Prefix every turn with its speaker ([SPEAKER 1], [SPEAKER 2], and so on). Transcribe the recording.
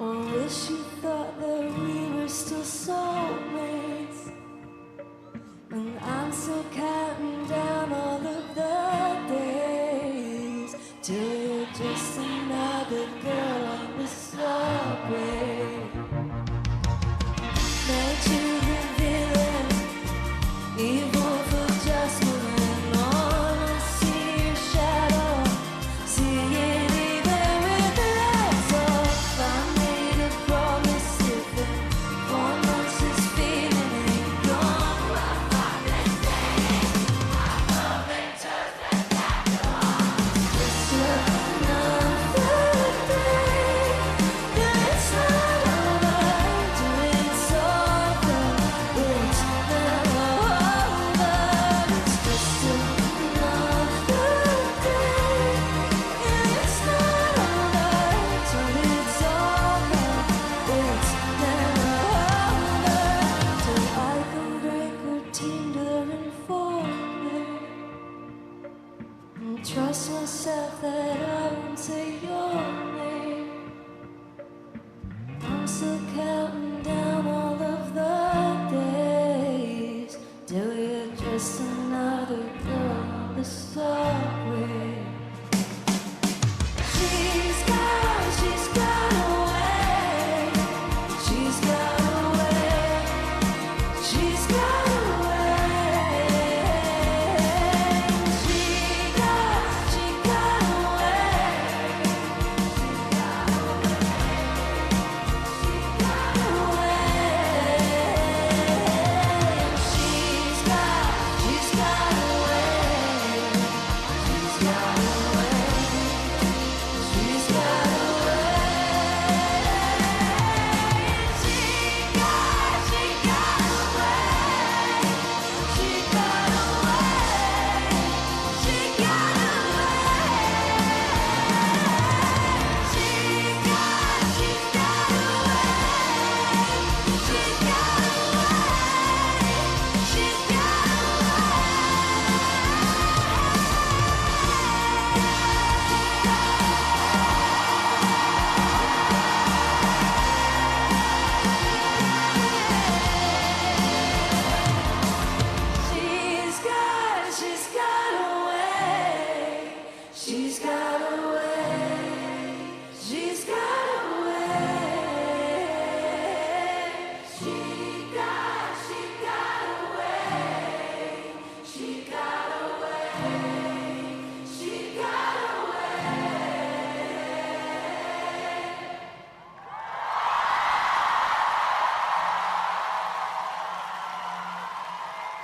[SPEAKER 1] wish you thought that we were still soulmates. And I'm still counting down all of the days till you're just another girl on the subway. Made you the villain, evil for just moving on. I see your shadow, see it even with the lights off. I made a promise if in 4 months this feeling ain't gone. I thought that day I love it just like that. It's another day, yeah, it's not over till it's over. It's never over. It's just another day, yeah, it's not over till it's over. It's never over till I can break routine to inform me. And trust myself that I won't say your name. I'm still counting down all of the days till you're just another girl on the subway. She's got away. She's got away. She's got away. She got away. She's got away.